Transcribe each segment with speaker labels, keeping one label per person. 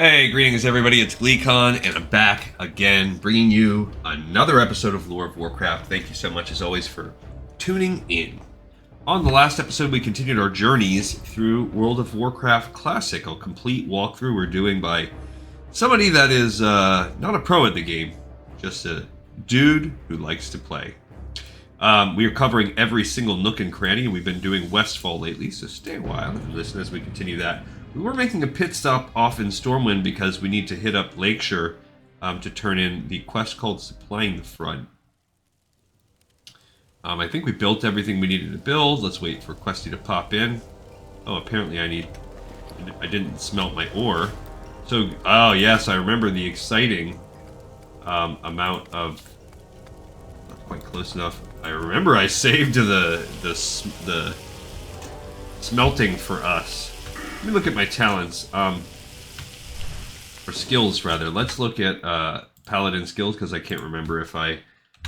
Speaker 1: Hey, greetings everybody, it's GleeCon, and I'm back again, bringing you another episode of Lore of Warcraft. Thank you so much, as always, for tuning in. On the last episode, we continued our journeys through World of Warcraft Classic, a complete walkthrough we're doing by somebody that is not a pro at the game, just a dude who likes to play. We are covering every single nook and cranny, and we've been doing Westfall lately, so stay a while and listen as we continue that. We were making a pit stop off in Stormwind because we need to hit up Lakeshore to turn in the quest called Supplying the Front. I think we built everything we needed to build. Let's wait for Questy to pop in. Oh, apparently I didn't smelt my ore. So, oh yes, I remember the exciting amount of... Not quite close enough. I remember I saved the smelting for us. Let me look at my talents, or skills rather. Let's look at Paladin skills, because I can't remember if I...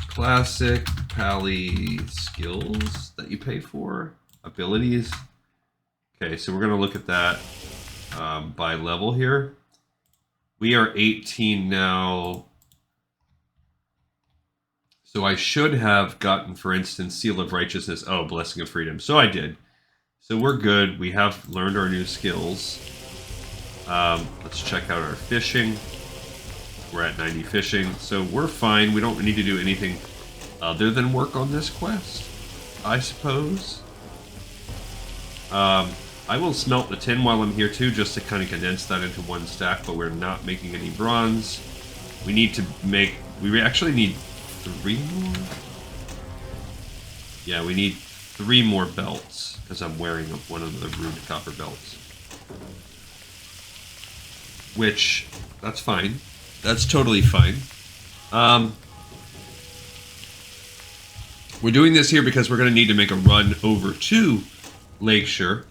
Speaker 1: Classic Pally skills that you pay for. Abilities. Okay, so we're going to look at that by level here. We are 18 now. So I should have gotten, for instance, Seal of Righteousness. Oh, Blessing of Freedom. So I did. So we're good. We have learned our new skills. Let's check out our fishing. We're at 90 fishing, so we're fine. We don't need to do anything other than work on this quest, I suppose. I will smelt the tin while I'm here too, just to kind of condense that into one stack, but we're not making any bronze. We need to make... We actually need 3 more? Yeah, we need 3 more belts, because I'm wearing one of the ruined copper belts. Which, that's fine. That's totally fine. We're doing this here because we're going to need to make a run over to Lakeshore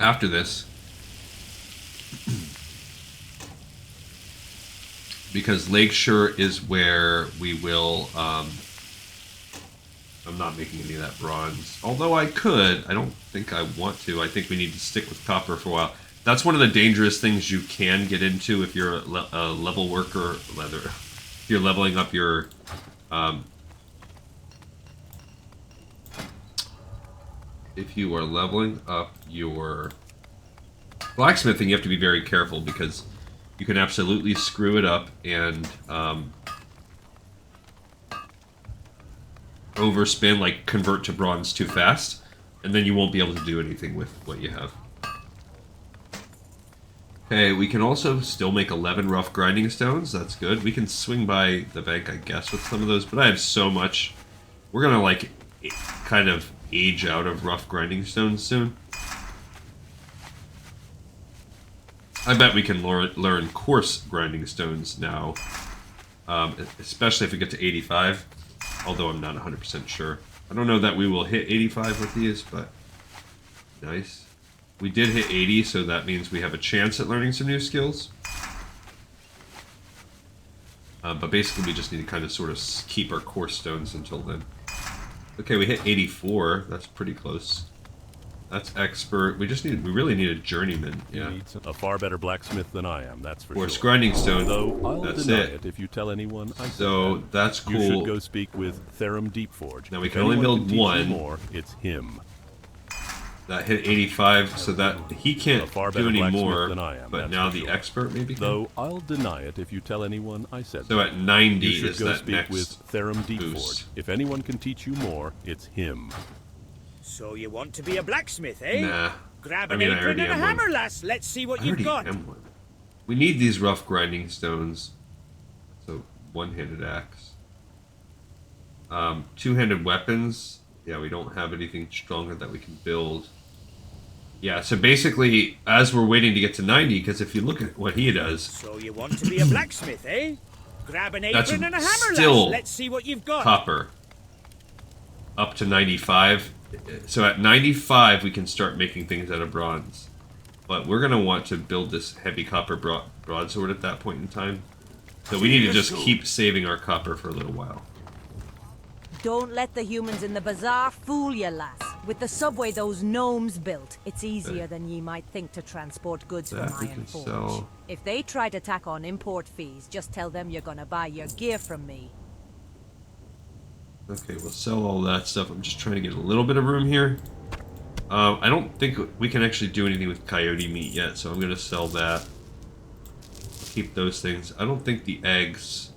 Speaker 1: after this. Because Lakeshore is where we will... I'm not making any of that bronze. Although I could. I don't think I want to. I think we need to stick with copper for a while. That's one of the dangerous things you can get into if you're a level worker. If you're leveling up your... if you are leveling up your blacksmithing, you have to be very careful because you can absolutely screw it up and overspin, like convert to bronze too fast, and then you won't be able to do anything with what you have. Okay, we can also still make 11 rough grinding stones. That's good. We can swing by the bank, I guess, with some of those, but I have so much. We're gonna, like, kind of age out of rough grinding stones soon. I bet we can learn coarse grinding stones now, especially if we get to 85, although I'm not 100% sure. I don't know that we will hit 85 with these, but nice. We did hit 80, so that means we have a chance at learning some new skills. But basically we just need to kind of sort of keep our core stones until then. Okay, we hit 84. That's pretty close. That's expert. We really need a journeyman. Yeah.
Speaker 2: He needs a far better blacksmith than I am, that's for
Speaker 1: Coarse
Speaker 2: sure.
Speaker 1: grinding stone.
Speaker 2: Though I'll
Speaker 1: That's
Speaker 2: deny
Speaker 1: it.
Speaker 2: if you tell anyone I said
Speaker 1: So
Speaker 2: that.
Speaker 1: that's cool.
Speaker 2: You should go speak with Therum Deepforge.
Speaker 1: Now we
Speaker 2: If
Speaker 1: can only
Speaker 2: anyone
Speaker 1: build
Speaker 2: teach you
Speaker 1: one.
Speaker 2: More, it's him.
Speaker 1: That hit 85, so that he can't
Speaker 2: A far
Speaker 1: do
Speaker 2: better
Speaker 1: any
Speaker 2: blacksmith
Speaker 1: more.
Speaker 2: than I am,
Speaker 1: But
Speaker 2: that's
Speaker 1: now
Speaker 2: for
Speaker 1: the
Speaker 2: sure.
Speaker 1: expert maybe can.
Speaker 2: Though I'll deny it if you tell anyone I said
Speaker 1: So
Speaker 2: that.
Speaker 1: at 90
Speaker 2: You should
Speaker 1: is
Speaker 2: go
Speaker 1: that
Speaker 2: speak
Speaker 1: next
Speaker 2: with Therum Deepforge.
Speaker 1: boost.
Speaker 2: If anyone can teach you more, it's him.
Speaker 3: So you want to be a blacksmith, eh?
Speaker 1: Nah.
Speaker 3: Grab
Speaker 1: I
Speaker 3: an
Speaker 1: mean, I
Speaker 3: apron
Speaker 1: already
Speaker 3: and a
Speaker 1: am one.
Speaker 3: hammer, lass. Let's see what
Speaker 1: I
Speaker 3: you've
Speaker 1: already
Speaker 3: got.
Speaker 1: am one. We need these rough grinding stones. So, one-handed axe. Two-handed weapons. Yeah, we don't have anything stronger that we can build. Yeah, so basically, as we're waiting to get to 90, because if you look at what he does...
Speaker 3: So you want to be a blacksmith, eh? Grab an
Speaker 1: That's
Speaker 3: apron and a hammer,
Speaker 1: still
Speaker 3: lass. Let's see what you've got.
Speaker 1: copper. Up to 95. So at 95, we can start making things out of bronze. But we're going to want to build this heavy copper broadsword at that point in time. So we need to just keep saving our copper for a little while.
Speaker 4: Don't let the humans in the bazaar fool you, lass. With the subway those gnomes built, it's easier than ye might think to transport goods
Speaker 1: That
Speaker 4: from
Speaker 1: we can
Speaker 4: Ironforge.
Speaker 1: sell.
Speaker 4: If they try to tack on import fees, just tell them you're gonna buy your gear from me.
Speaker 1: Okay, we'll sell all that stuff. I'm just trying to get a little bit of room here. I don't think we can actually do anything with coyote meat yet, so I'm going to sell that. Keep those things. I don't think the eggs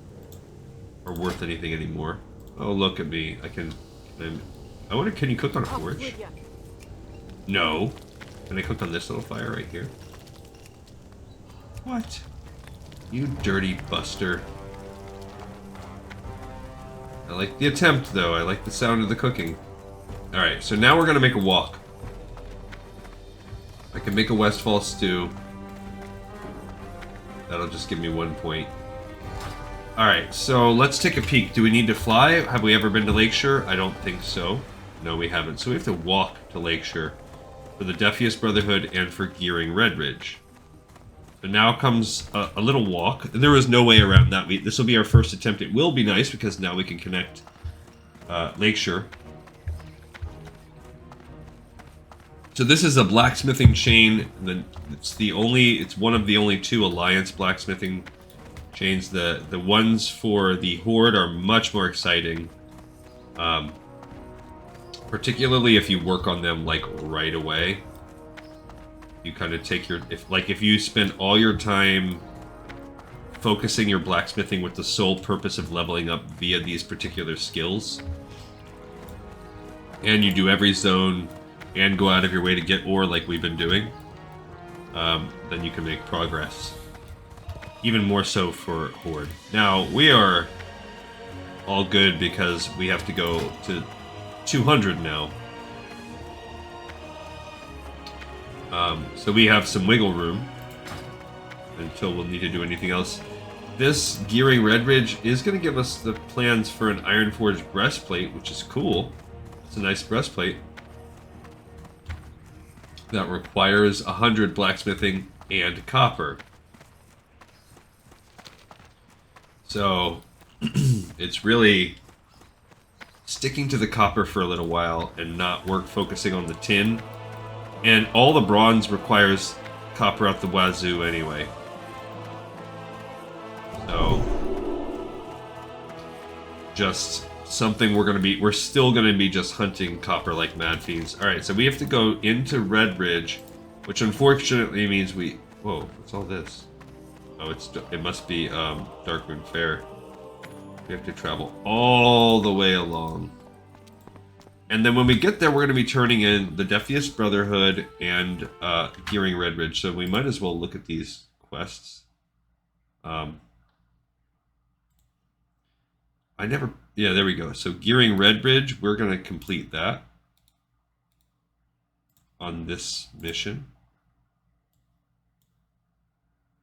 Speaker 1: are worth anything anymore. Oh, look at me. I wonder, can you cook on a forge? No. Can I cook on this little fire right here? What? You dirty buster. I like the attempt, though. I like the sound of the cooking. Alright, so now we're going to make a walk. I can make a Westfall stew. That'll just give me 1 point. Alright, so let's take a peek. Do we need to fly? Have we ever been to Lakeshore? I don't think so. No, we haven't. So we have to walk to Lakeshore for the Defias Brotherhood and for gearing Redridge. So now comes a little walk. There was no way around that. This will be our first attempt. It will be nice because now we can connect Lakeshore. So this is a blacksmithing chain. It's one of the only 2 Alliance blacksmithing chains. The ones for the Horde are much more exciting. Particularly if you work on them like right away. You kind of take if you spend all your time focusing your blacksmithing with the sole purpose of leveling up via these particular skills, and you do every zone and go out of your way to get ore like we've been doing, then you can make progress. Even more so for Horde. Now, we are all good because we have to go to 200 now. So we have some wiggle room until we'll need to do anything else. This gearing Redridge is going to give us the plans for an Ironforge breastplate, which is cool. It's a nice breastplate. That requires 100 blacksmithing and copper. So it's really sticking to the copper for a little while and not focusing on the tin. And all the bronze requires copper out the wazoo anyway. So just something we're still gonna be just hunting copper like mad fiends. Alright, so we have to go into Redridge, which unfortunately means whoa, what's all this? Oh, it must be Darkmoon Fair. We have to travel all the way along. And then when we get there, we're going to be turning in the Defias Brotherhood and gearing Redridge. So we might as well look at these quests. Yeah, there we go. So gearing Redridge, we're going to complete that on this mission.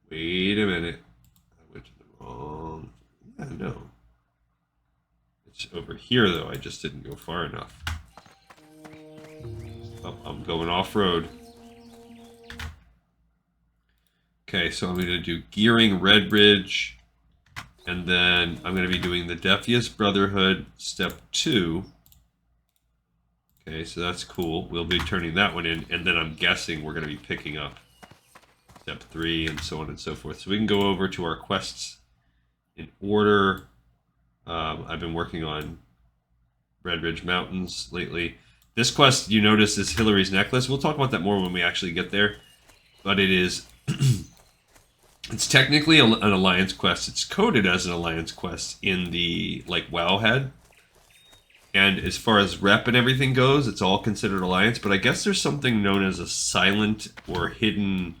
Speaker 1: Wait a minute. I went to the wrong... Yeah, no. It's over here, though. I just didn't go far enough. Oh, I'm going off-road. Okay, so I'm going to do gearing Redridge, and then I'm going to be doing the Defias Brotherhood Step 2. Okay, so that's cool. We'll be turning that one in, and then I'm guessing we're going to be picking up Step 3 and so on and so forth. So we can go over to our quests in order. I've been working on Redridge Mountains lately. This quest, you notice, is Hillary's Necklace. We'll talk about that more when we actually get there. But it is... it's technically an Alliance quest. It's coded as an Alliance quest in the, Wowhead. And as far as rep and everything goes, it's all considered Alliance. But I guess there's something known as a silent or hidden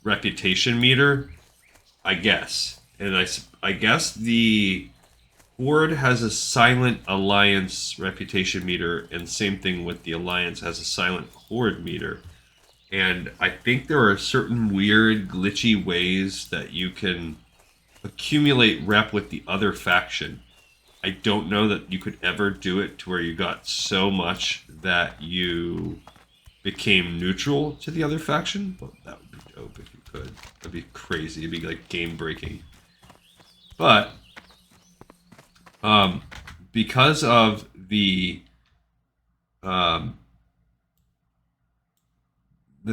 Speaker 1: reputation meter. I guess. And I guess the... Horde has a silent Alliance reputation meter, and same thing with the Alliance has a silent Horde meter. And I think there are certain weird, glitchy ways that you can accumulate rep with the other faction. I don't know that you could ever do it to where you got so much that you became neutral to the other faction. Well, that would be dope if you could. That'd be crazy. It'd be like game breaking. But because of the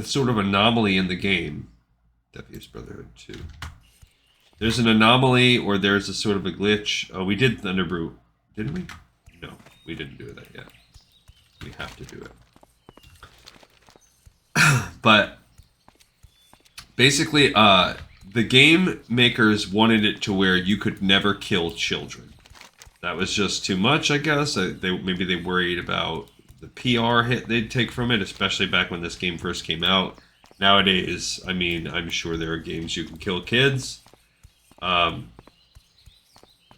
Speaker 1: sort of anomaly in the game. Defias Brotherhood 2. There's an anomaly, or there's a sort of a glitch. Oh, we did Thunderbrew. Didn't we? No, we didn't do that yet. We have to do it. But basically, the game makers wanted it to where you could never kill children. That was just too much, I guess. Maybe they worried about the PR hit they'd take from it, especially back when this game first came out. Nowadays, I mean, I'm sure there are games you can kill kids. But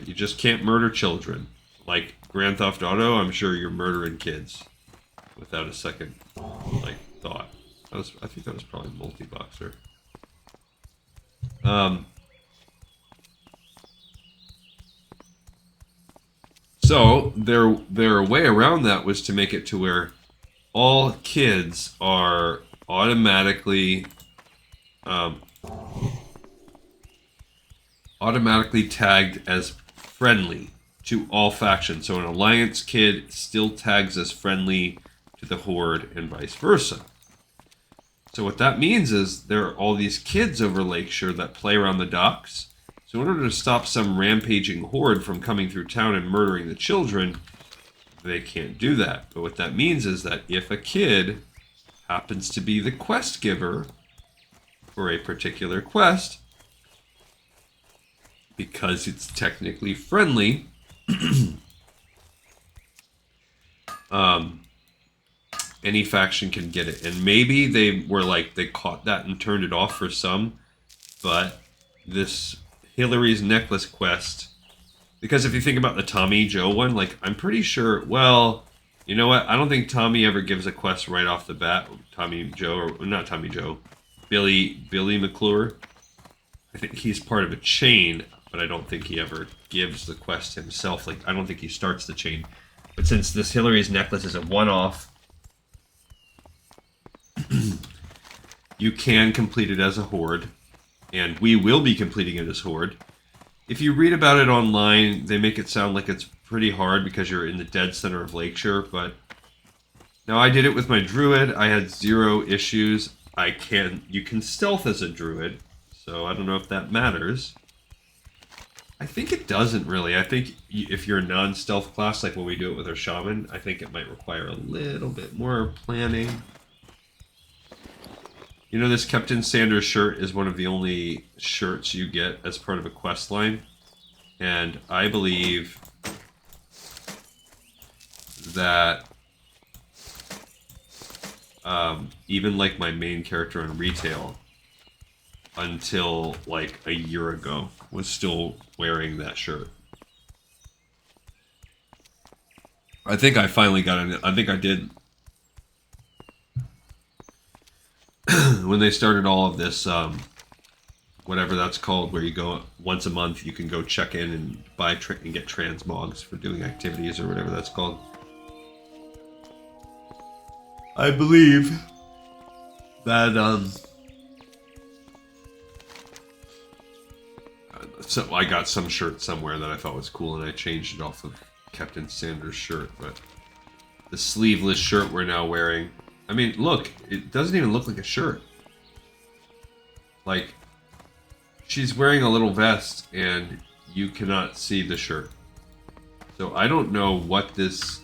Speaker 1: you just can't murder children. Like Grand Theft Auto, I'm sure you're murdering kids without a second, thought. I think that was probably Multi-Boxer. So their way around that was to make it to where all kids are automatically tagged as friendly to all factions. So an Alliance kid still tags as friendly to the Horde and vice versa. So what that means is there are all these kids over Lakeshore that play around the docks. So in order to stop some rampaging horde from coming through town and murdering the children, they can't do that. But what that means is that if a kid happens to be the quest giver for a particular quest, because it's technically friendly, any faction can get it. And maybe they caught that and turned it off for some, but this Hillary's necklace quest, because if you think about the Tommy Joe one, I'm pretty sure, well, you know what, I don't think Tommy ever gives a quest right off the bat. Tommy Joe, or not Tommy Joe, Billy McClure. I think he's part of a chain, but I don't think he ever gives the quest himself. I don't think he starts the chain. But since this Hillary's necklace is a one-off, you can complete it as a horde, and we will be completing it as horde. If you read about it online, they make it sound like it's pretty hard because you're in the dead center of Lakeshore, but now I did it with my druid. I had 0 issues. You can stealth as a druid, so I don't know if that matters. I think it doesn't really. I think if you're a non-stealth class, like when we do it with our shaman, I think it might require a little bit more planning. You know, this Captain Sanders shirt is one of the only shirts you get as part of a quest line. And I believe that even my main character in retail, until a year ago, was still wearing that shirt. I think I finally got it. I think I did. When they started all of this, whatever that's called, where you go once a month, you can go check in and buy and get transmogs for doing activities or whatever that's called. I believe that so I got some shirt somewhere that I thought was cool, and I changed it off of Captain Sanders' shirt. But the sleeveless shirt we're now wearing, I mean, look, it doesn't even look like a shirt. She's wearing a little vest, and you cannot see the shirt. So I don't know what this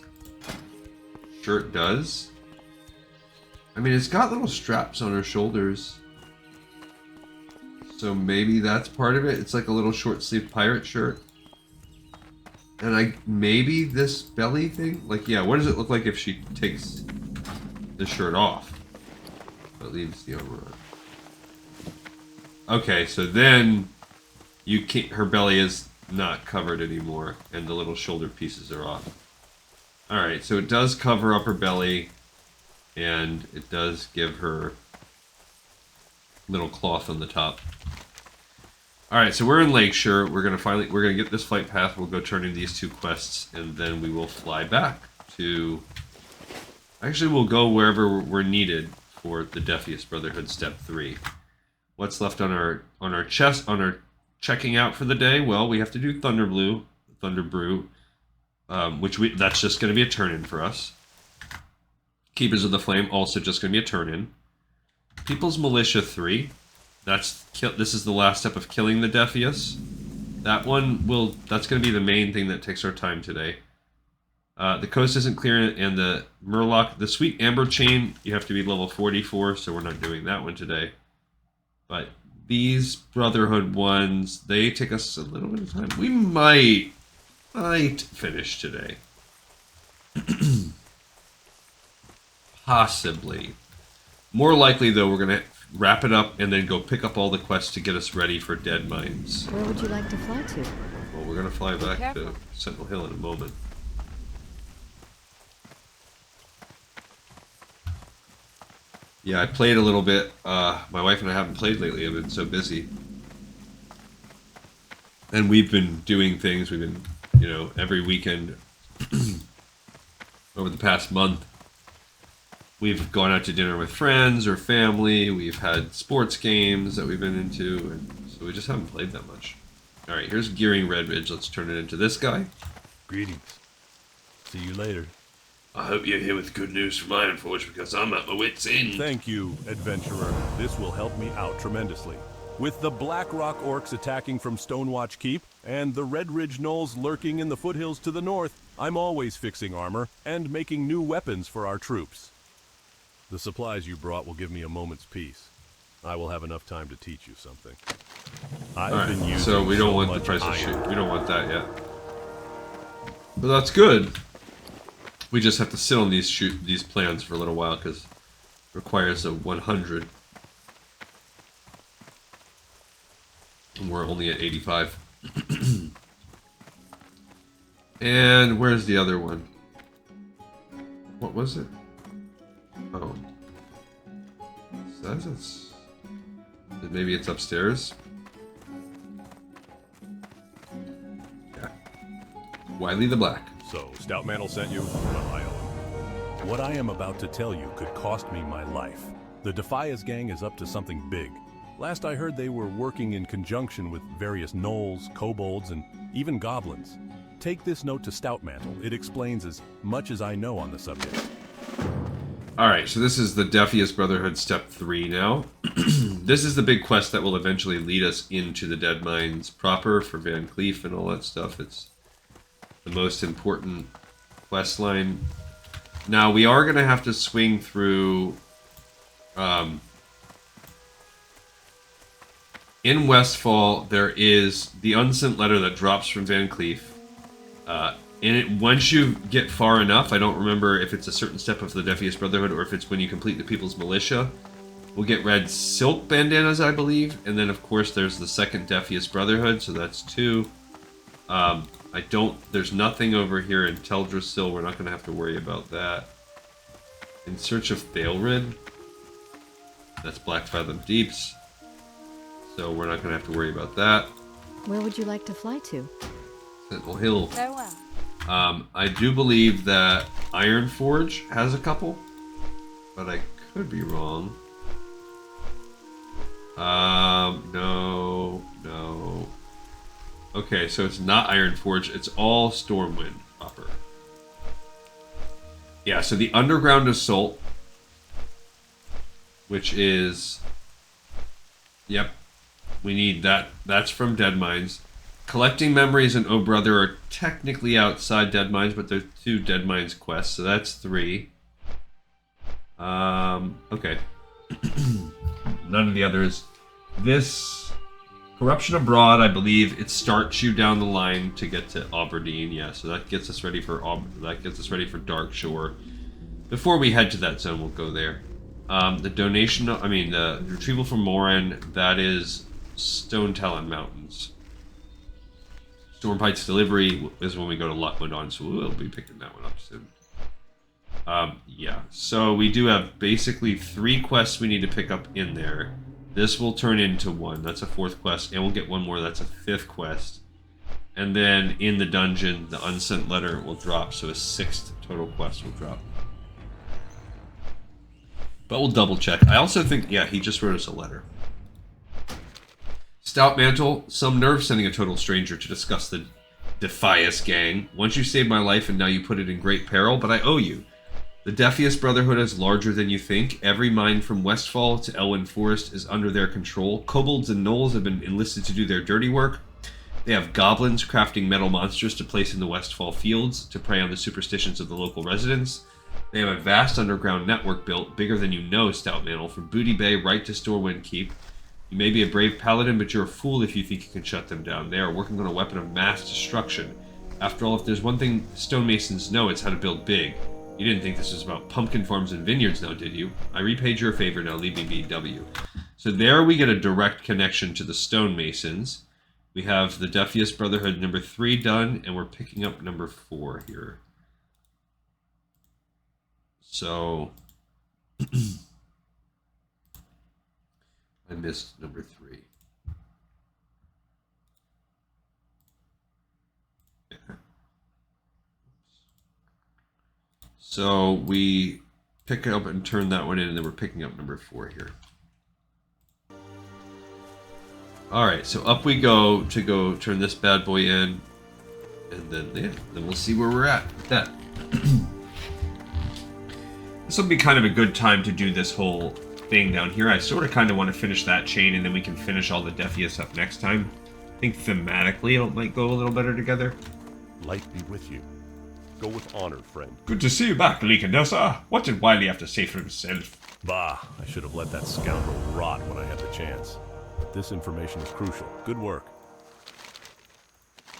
Speaker 1: shirt does. I mean, it's got little straps on her shoulders. So maybe that's part of it. It's like a little short-sleeved pirate shirt. And maybe this belly thing? Yeah, what does it look like if she takes the shirt off? It leaves the overrun. Okay, so then her belly is not covered anymore, and the little shoulder pieces are off. Alright, so it does cover up her belly, and it does give her little cloth on the top. Alright, so we're in Lakeshore. We're gonna get this flight path. We'll go turn in these 2 quests, and then we will fly back to... Actually, we'll go wherever we're needed for the Defias Brotherhood Step 3. What's left on our checking out for the day? Well, we have to do Thunderbrew, that's just going to be a turn-in for us. Keepers of the Flame, also just going to be a turn-in. People's Militia 3. This is the last step of killing the Defias. That's going to be the main thing that takes our time today. The coast isn't clear, and the Murloc, the Sweet Amber Chain, you have to be level 44, so we're not doing that one today. But these Brotherhood ones, they take us a little bit of time. We might finish today. Possibly. More likely, though, we're going to wrap it up and then go pick up all the quests to get us ready for Dead Mines.
Speaker 5: Where would you like to fly to?
Speaker 1: Well, we're going to fly back to Sentinel Hill in a moment. Yeah, I played a little bit. My wife and I haven't played lately. I've been so busy. And we've been doing things. We've been, every weekend over the past month. We've gone out to dinner with friends or family. We've had sports games that we've been into. And so we just haven't played that much. All right, here's Gearing Red Ridge. Let's turn it into this guy.
Speaker 2: Greetings. See you later.
Speaker 1: I hope you're here with good news from Ironforge, because I'm at my wit's end.
Speaker 2: Thank you, adventurer. This will help me out tremendously. With the Black Rock Orcs attacking from Stonewatch Keep, and the Red Ridge Knolls lurking in the foothills to the north, I'm always fixing armor and making new weapons for our troops. The supplies you brought will give me a moment's peace. I will have enough time to teach you something. I've been using
Speaker 1: so we don't want the price of shoot. We don't want that yet. But that's good. We just have to sit on these plans for a little while because it requires a 100. And we're only at 85. And where's the other one? What was it? Oh. Says it's... Maybe it's upstairs? Yeah. Wiley the Black.
Speaker 2: So, Stoutmantle sent you? Well, I owe him. What I am about to tell you could cost me my life. The Defias gang is up to something big. Last I heard, they were working in conjunction with various gnolls, kobolds, and even goblins. Take this note to Stoutmantle. It explains as much as I know on the subject.
Speaker 1: Alright, so this is the Defias Brotherhood Step 3 now. This is the big quest that will eventually lead us into the Dead Mines proper for Van Cleef and all that stuff. It's the most important quest line. Now, we are going to have to swing through... in Westfall, there is the unsent letter that drops from Van Cleef. Once you get far enough, I don't remember if it's a certain step of the Defias Brotherhood or if it's when you complete the People's Militia, we'll get red silk bandanas, I believe. And then, of course, there's the second Defias Brotherhood, so that's 2. There's nothing over here in Teldrassil. We're not going to have to worry about that. In Search of Thalrid, that's Black Fathom Deeps. So we're not going to have to worry about that.
Speaker 5: Where would you like to fly to?
Speaker 1: Sentinel Hill.
Speaker 4: Farewell.
Speaker 1: I do believe that Ironforge has a couple, but I could be wrong. No. Okay, so it's not Ironforge, it's all Stormwind proper. Yeah, so the Underground Assault, which is... Yep, we need that. That's from Dead Mines. Collecting Memories and Oh Brother are technically outside Dead Mines, but they're 2 Dead Mines quests, so that's 3. Okay. None of the others. This Corruption Abroad, I believe, it starts you down the line to get to Aberdeen. Yeah, so that gets us ready for Dark Shore. Before we head to that zone, we'll go there. The retrieval from Morin, that is Stone Talon Mountains. Storm Heights Delivery is when we go to Luckmodon, so we'll be picking that one up soon. Yeah, so we do have basically 3 quests we need to pick up in there. This will turn into 1, that's a 4th quest, and we'll get 1 more, that's a 5th quest. And then in the dungeon, the unsent letter will drop, so a 6th total quest will drop. But we'll double check. I also think, yeah, he just wrote us a letter. Stoutmantle, some nerve sending a total stranger to discuss the Defias gang. Once you saved my life and now you put it in great peril, but I owe you. The Defias Brotherhood is larger than you think. Every mine from Westfall to Elwyn Forest is under their control. Kobolds and gnolls have been enlisted to do their dirty work. They have goblins crafting metal monsters to place in the Westfall fields to prey on the superstitions of the local residents. They have a vast underground network built, bigger than you know, Stout Mantle, from Booty Bay right to Storwind Keep. You may be a brave paladin, but you're a fool if you think you can shut them down. They are working on a weapon of mass destruction. After all, if there's one thing stonemasons know, it's how to build big. You didn't think this was about pumpkin farms and vineyards now, did you? I repaid your favor, now leave me be, W. So there we get a direct connection to the stonemasons. We have the Defias Brotherhood number 3 done, and we're picking up number 4 here. So... I missed number 3. Yeah. So we pick up and turn that one in, and then we're picking up number 4 here. Alright, so up we go to go turn this bad boy in, and then, yeah, then we'll see where we're at with that. This will be kind of a good time to do this whole thing down here. I sort of kind of want to finish that chain, and then we can finish all the Defias up next time. I think thematically it might go a little better together.
Speaker 2: Light be with you. Go with honor, friend.
Speaker 1: Good to see you back, Leekandessa. What did Wiley have to say for himself?
Speaker 2: Bah, I should have let that scoundrel rot when I had the chance. But this information is crucial. Good work.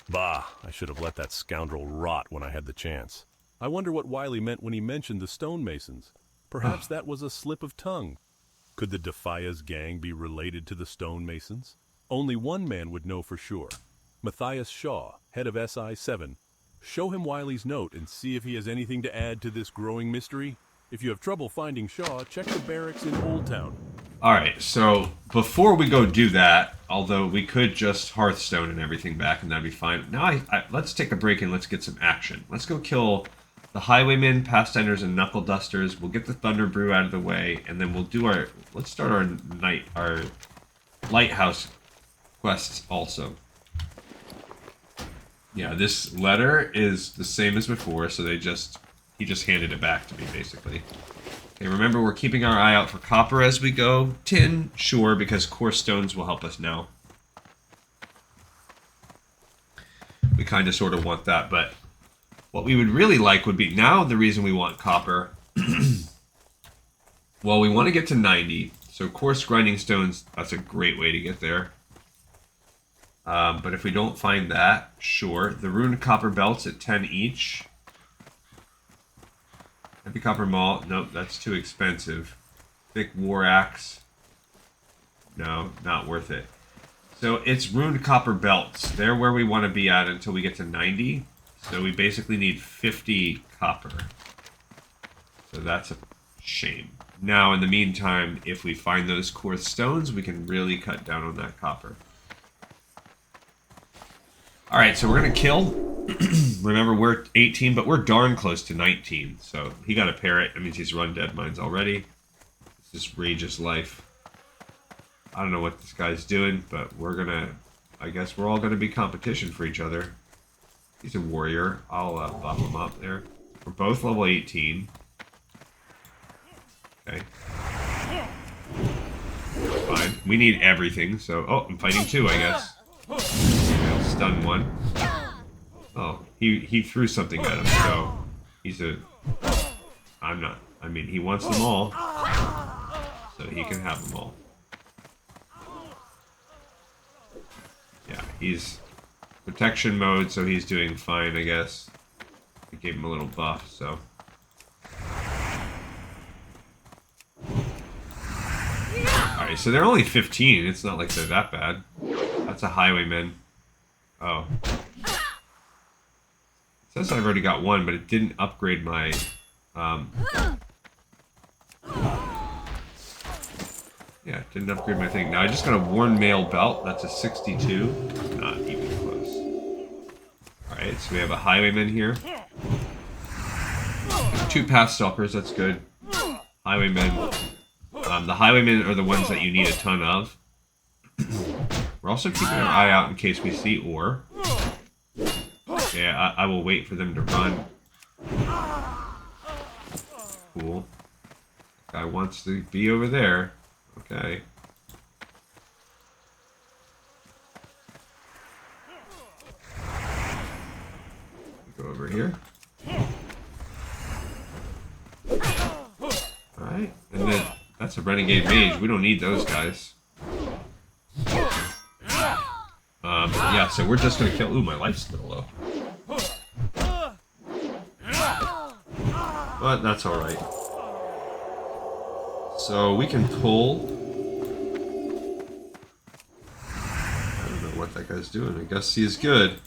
Speaker 2: Bah, I should have let that scoundrel rot when I had the chance. I wonder what Wiley meant when he mentioned the stonemasons. Perhaps that was a slip of tongue. Could the Defias gang be related to the stonemasons? Only one man would know for sure. Matthias Shaw, head of SI-7. Show him Wiley's note and see if he has anything to add to this growing mystery. If you have trouble finding Shaw, check the barracks in Old Town.
Speaker 1: Alright, so before we go do that, although we could just Hearthstone and everything back and that'd be fine. Now let's take a break and let's get some action. Let's go kill the Highwaymen, Pastinders, and Knuckle Dusters. We'll get the Thunderbrew out of the way, and then we'll do let's start our Lighthouse quests also. Yeah, this letter is the same as before, so he just handed it back to me, basically. Okay, remember, we're keeping our eye out for copper as we go. Tin, sure, because coarse stones will help us now. We kind of sort of want that, but what we would really like would be, now the reason we want copper, well, we want to get to 90, so coarse grinding stones, that's a great way to get there. But if we don't find that, sure. The runed copper belts at 10 each. Heavy copper malt, nope, that's too expensive. Thick war axe, no, not worth it. So it's runed copper belts. They're where we want to be at until we get to 90. So we basically need 50 copper. So that's a shame. Now, in the meantime, if we find those coarse stones, we can really cut down on that copper. Alright, so we're going to kill. Remember, we're 18, but we're darn close to 19. So he got a parrot. That means he's run dead mines already. It's just rageous life. I don't know what this guy's doing, but we're going to... I guess we're all going to be competition for each other. He's a warrior. I'll buff him up there. We're both level 18. Okay. Fine. We need everything, so... Oh, I'm fighting two, I guess. I'll stun one. Oh, he threw something at him, so... He's a... I'm not... I mean, he wants them all. So he can have them all. Yeah, he's... Protection mode, so he's doing fine, I guess. We gave him a little buff, so... Alright, so they're only 15. It's not like they're that bad. That's a highwayman. Oh. It says I've already got one, but it didn't upgrade my... Yeah, it didn't upgrade my thing. Now I just got a worn mail belt. That's a 62. Not even close. Alright, so we have a highwayman here. 2 path stalkers, that's good. Highwaymen. The highwaymen are the ones that you need a ton of. We're also keeping our eye out in case we see ore. Yeah, I will wait for them to run. cool. Guy wants to be over there. Okay. Go over here. Alright, and then that's a renegade mage. We don't need those guys. Yeah, so we're just gonna kill. Ooh, my life's a little low. But that's alright. So we can pull. I don't know what that guy's doing. I guess he's good.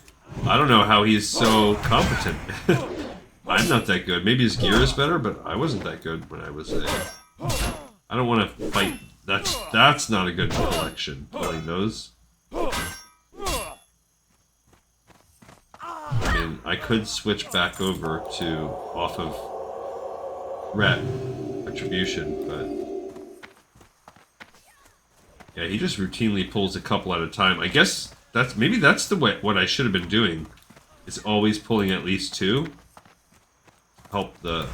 Speaker 1: I don't know how he's so competent. I'm not that good. Maybe his gear is better, but I wasn't that good when I was there. I don't want to fight. That's not a good collection. Pulling those. I mean, I could switch back over to off of Retribution, but yeah, he just routinely pulls a couple at a time. I guess maybe that's the way what I should have been doing, is always pulling at least 2. Help the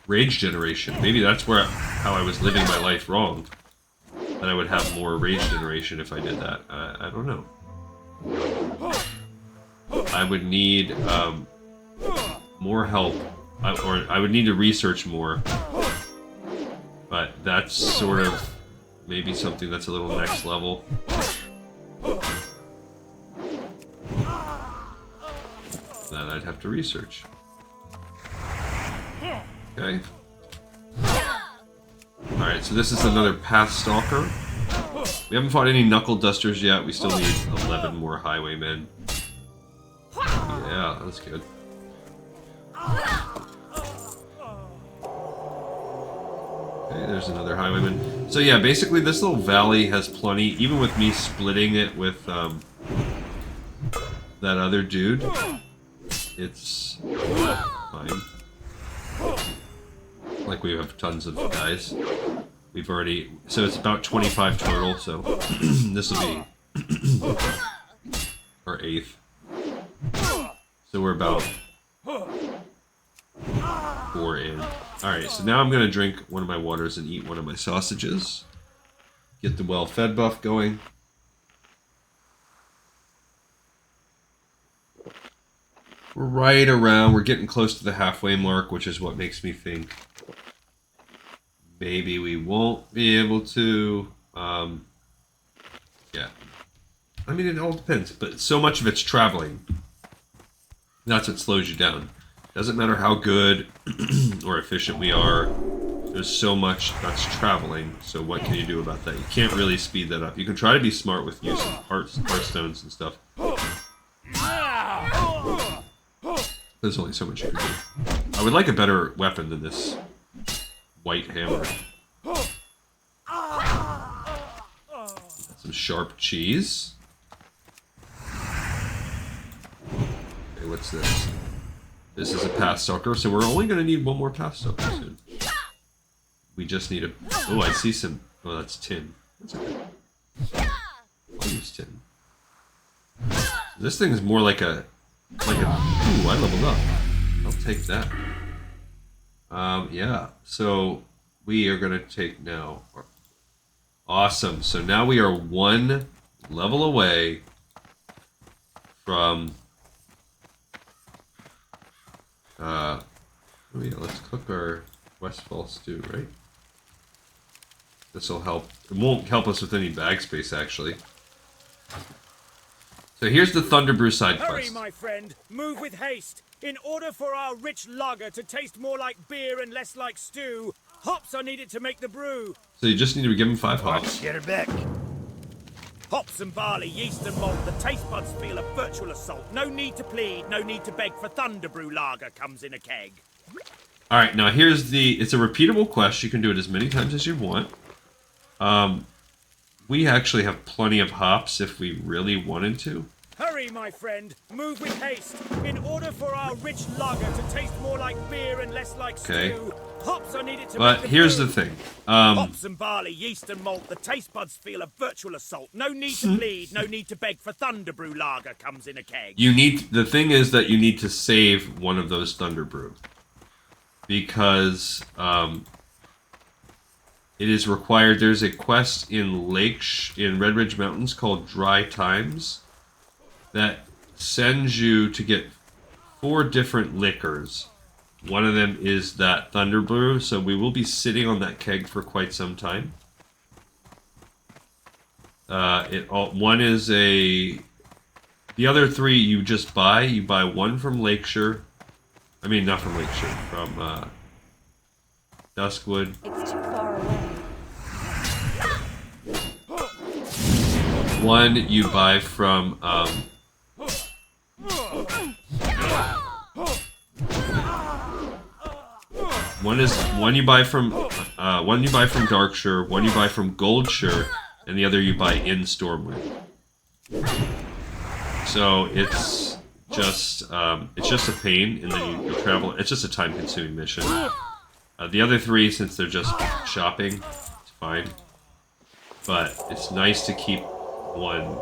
Speaker 1: rage generation. Maybe that's how I was living my life wrong. That I would have more rage generation if I did that. I don't know. I would need more help, or I would need to research more. But that's sort of maybe something that's a little next level. That I'd have to research. Okay. Alright, so this is another Path Stalker. We haven't fought any Knuckle Dusters yet. We still need 11 more Highwaymen. Yeah, that's good. Okay, there's another Highwayman. So yeah, basically this little valley has plenty, even with me splitting it with that other dude. It's fine. Like, we have tons of guys. We've already... So it's about 25 total, so... this will be... our 8th. So we're about... 4 in. Alright, so now I'm gonna drink one of my waters and eat one of my sausages. Get the well-fed buff going. We're right around... We're getting close to the halfway mark, which is what makes me think... maybe we won't be able to, yeah. I mean, it all depends, but so much of it's traveling. That's what slows you down. Doesn't matter how good or efficient we are, there's so much that's traveling, so what can you do about that? You can't really speed that up. You can try to be smart with using heartstones and stuff. There's only so much you can do. I would like a better weapon than this white hammer. Some sharp cheese. Okay, what's this? This is a Path Stalker, so we're only going to need one more Path Stalker soon. We just need a... Oh, I see some... Oh, that's tin. That's okay. I'll use tin. This thing is more like a... Ooh, I leveled up. I'll take that. Yeah, so we are going to take now. Awesome. So now we are 1 level away from... oh yeah, let's cook our Westfall stew, right? This will help. It won't help us with any bag space, actually. So here's the Thunderbrew side quest.
Speaker 3: Hurry, my friend. Move with haste. In order for our rich lager to taste more like beer and less like stew, hops are needed to make the brew.
Speaker 1: So you just need to give him 5 hops.
Speaker 3: Get her back. Hops and barley, yeast and malt, the taste buds feel a virtual assault. No need to plead, no need to beg, for Thunderbrew lager comes in a keg.
Speaker 1: Alright, now here's it's a repeatable quest. You can do it as many times as you want. We actually have plenty of hops if we really wanted to.
Speaker 3: Hurry, my friend. Move with haste. In order for our rich lager to taste more like beer and less like stew, hops are needed to make the
Speaker 1: here's
Speaker 3: brew.
Speaker 1: the thing.
Speaker 3: Hops and barley, yeast and malt, the taste buds feel a virtual assault. No need to plead, no need to beg, for Thunderbrew lager comes in a keg.
Speaker 1: The thing is that you need to save one of those Thunderbrew. because it is required. There's a quest in in Red Ridge Mountains called Dry Times that sends you to get 4 different liquors. One of them is that Thunderbrew, so we will be sitting on that keg for quite some time. One is a... The other 3 you just buy. You buy one from Lakeshore. I mean, not from Lakeshore, from Duskwood.
Speaker 4: It's too far away.
Speaker 1: One you buy from one you buy from Darkshire, one you buy from Goldshire, and the other you buy in Stormwind. So it's just a pain, and then you travel. It's just a time-consuming mission. The other 3, since they're just shopping, it's fine. But it's nice to keep one.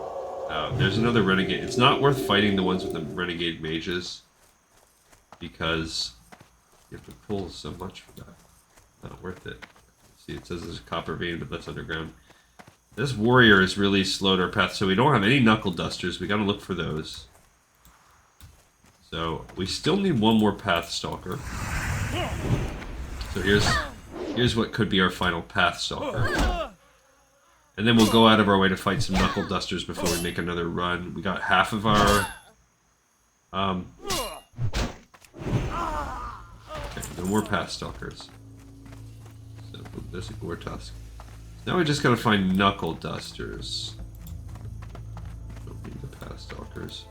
Speaker 1: There's another renegade. It's not worth fighting the ones with the renegade mages because you have to pull so much for that. Not worth it. See, it says there's a copper vein, but that's underground. This warrior has really slowed our path, so we don't have any knuckle dusters. We gotta look for those. So we still need one more path stalker. So here's what could be our final path stalker. And then we'll go out of our way to fight some knuckle dusters before we make another run. We got half of our... Okay, no more path stalkers. So there's a gore tusk. Now we just gotta find knuckle dusters. Don't need the path stalkers.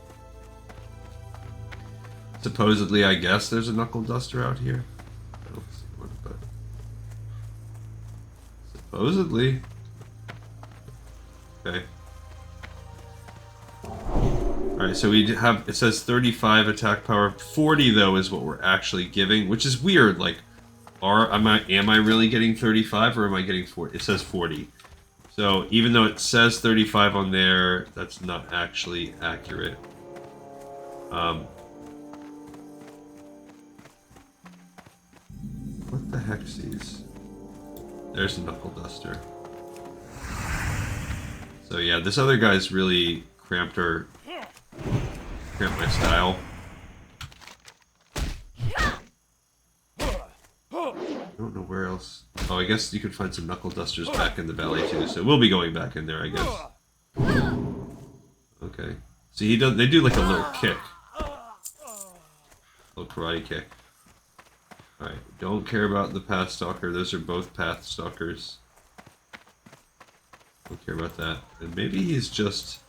Speaker 1: Supposedly, I guess there's a knuckle duster out here. I don't see one, but... Supposedly... Okay. Alright, so we have, it says 35 attack power. 40 though is what we're actually giving, which is weird. Like, am I really getting 35 or am I getting 40? It says 40. So even though it says 35 on there, that's not actually accurate. What the heck's these? There's a knuckle duster. So yeah, this other guy's really cramped my style. I don't know where else. Oh, I guess you could find some knuckle dusters back in the valley too. So we'll be going back in there, I guess. Okay. See, they do like a little kick, little karate kick. All right. Don't care about the path stalker. Those are both path stalkers. Don't care about that. And maybe he's just...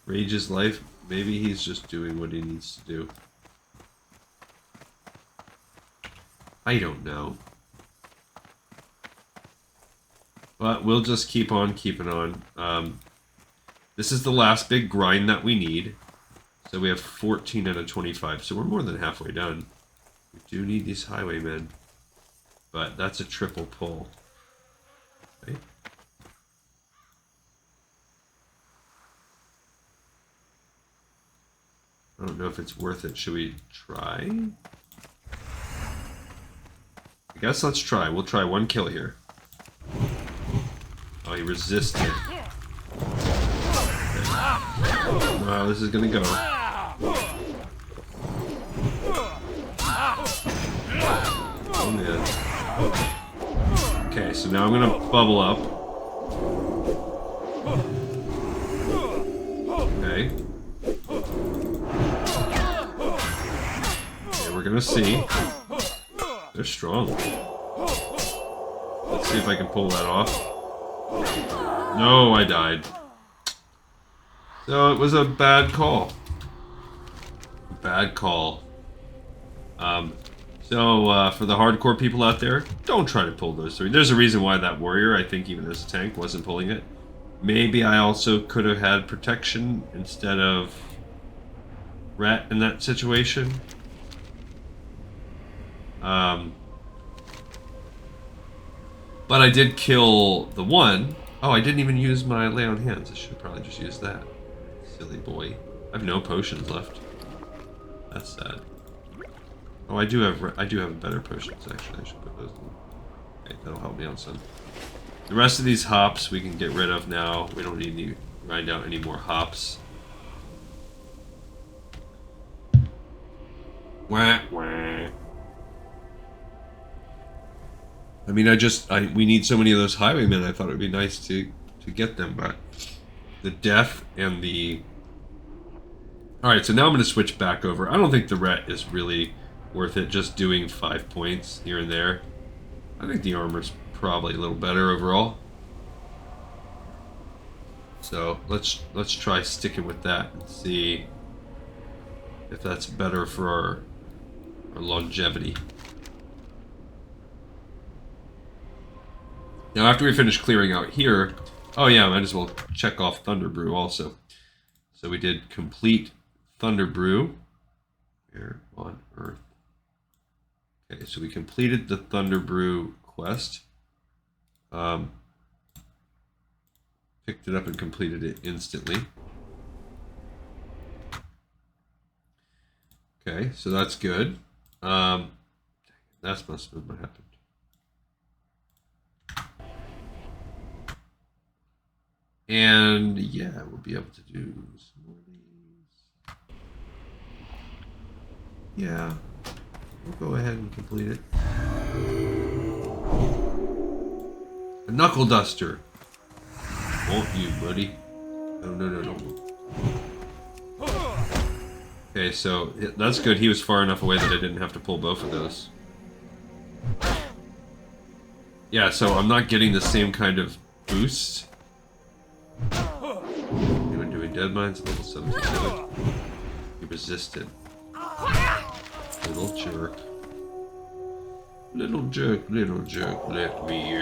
Speaker 1: Rage's life. Maybe he's just doing what he needs to do. I don't know. But we'll just keep on keeping on. This is the last big grind that we need. So we have 14 out of 25. So we're more than halfway done. We do need these highwaymen. But that's a triple pull. Right? I don't know if it's worth it. Should we try? I guess let's try. We'll try one kill here. Oh, he resisted. Okay. Wow, this is gonna go. Oh man. Okay, so now I'm gonna bubble up. Okay. We're gonna see. They're strong. Let's see if I can pull that off. No, I died. So it was a bad call. Bad call. For the hardcore people out there, don't try to pull those 3. There's a reason why that warrior, I think even as a tank, wasn't pulling it. Maybe I also could have had protection instead of rat in that situation. But I did kill the one. Oh, I didn't even use my lay on hands. I should probably just use that. Silly boy. I have no potions left. That's sad. Oh, I do have better potions actually. I should put those in. Okay, that'll help me out some. The rest of these hops we can get rid of now. We don't need to grind out any more hops. Wah, wah. I mean, we need so many of those highwaymen. I thought it would be nice to get them, but the death and the... Alright, so now I'm going to switch back over. I don't think the ret is really worth it, just doing 5 points here and there. I think the armor's probably a little better overall. So let's try sticking with that and see if that's better for our longevity. Now after we finish clearing out here, oh yeah, might as well check off Thunderbrew also. So we did complete Thunderbrew here on Earth. Okay, so we completed the Thunderbrew quest. Picked it up and completed it instantly. Okay, so that's good. That must have been what happened. And yeah, we'll be able to do some more of these. Yeah, we'll go ahead and complete it. A knuckle duster. Won't you, buddy? Oh, no. Okay, so that's good. He was far enough away that I didn't have to pull both of those. Yeah, so I'm not getting the same kind of boost. You were doing dead mines, level 77. He resisted. Little jerk. Little jerk, let me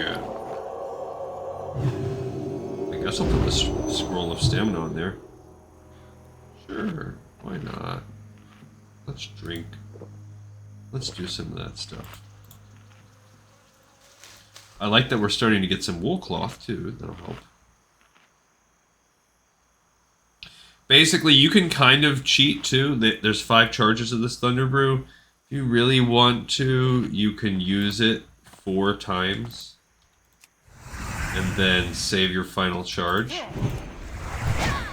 Speaker 1: I guess I'll put the scroll of stamina on there. Sure, why not? Let's drink. Let's do some of that stuff. I like that we're starting to get some wool cloth too, that'll help. Basically, you can kind of cheat too. There's 5 charges of this Thunderbrew. If you really want to, you can use it 4 times. And then save your final charge.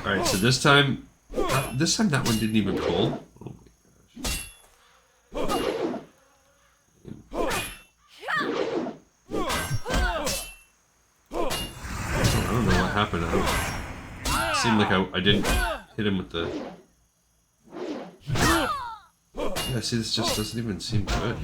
Speaker 1: Alright, so this time that one didn't even pull. Oh my gosh. I don't know what happened. It seemed like I didn't hit him with the... Yeah, see, this just doesn't even seem good.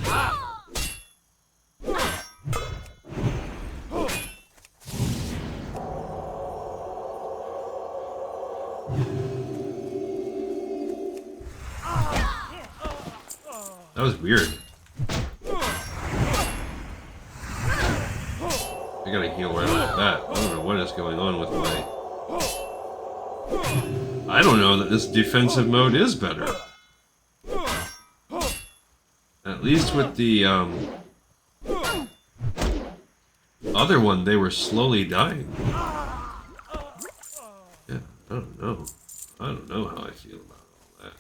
Speaker 1: That was weird. I gotta heal right off the bat. I don't know what is going on with my... I don't know that this defensive mode is better. At least with the other one, they were slowly dying. Yeah, I don't know. I don't know how I feel about all that.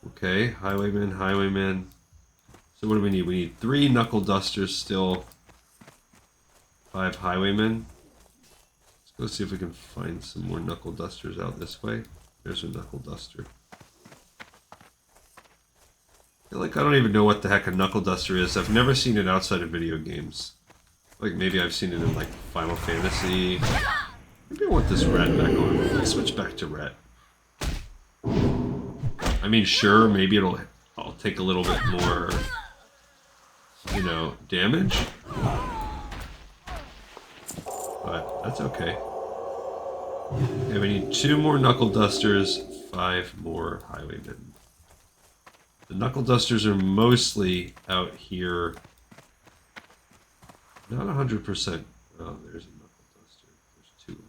Speaker 1: Okay, highwaymen. So what do we need? We need 3 knuckle dusters still. 5 highwaymen. Let's go see if we can find some more knuckle dusters out this way. There's a knuckle duster. I feel like I don't even know what the heck a knuckle duster is. I've never seen it outside of video games. Like maybe I've seen it in like Final Fantasy. Maybe I want this red back on. Let's switch back to red. I mean, sure, maybe I'll take a little bit more, you know, damage. But that's okay. Okay, we need 2 more knuckle dusters, 5 more highwaymen. The knuckle dusters are mostly out here. Not 100%. Oh, there's a knuckle duster. There's 2 of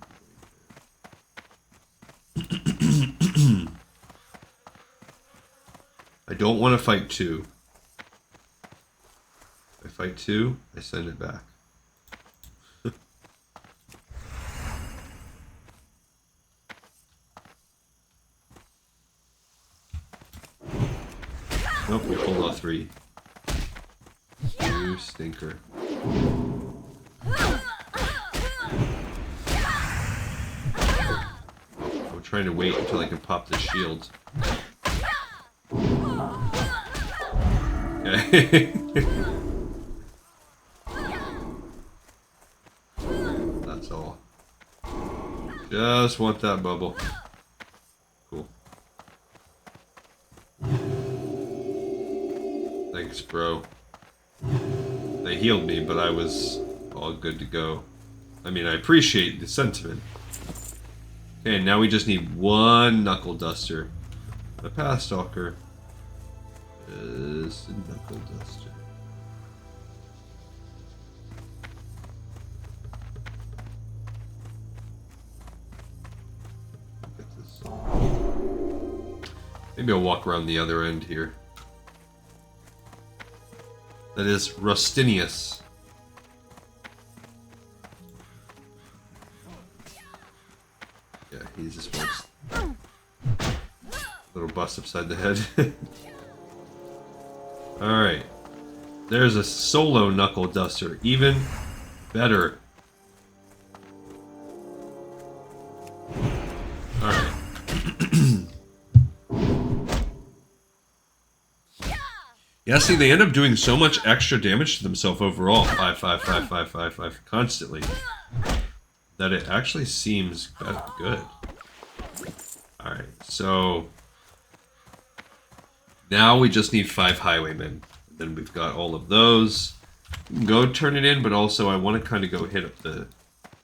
Speaker 1: them. I don't want to fight 2. If I fight 2, I send it back. Nope, we pulled all 3. You stinker. I'm trying to wait until I can pop the shield. Okay. That's all. Just want that bubble. Cool. Thanks, bro. They healed me, but I was all good to go. I mean, I appreciate the sentiment. Okay, now we just need 1 knuckle duster. The path stalker is a knuckle duster. Get this on. Maybe I'll walk around the other end here. That is Rustinius. Yeah, he's just one little bust upside the head. Alright. There's a solo knuckle duster. Even better. Alright. Yeah, see, they end up doing so much extra damage to themselves overall. 5, 5, 5, 5, 5, 5, constantly. That it actually seems good. Alright, so now we just need 5 highwaymen. Then we've got all of those. Go turn it in, but also I want to kind of go hit up the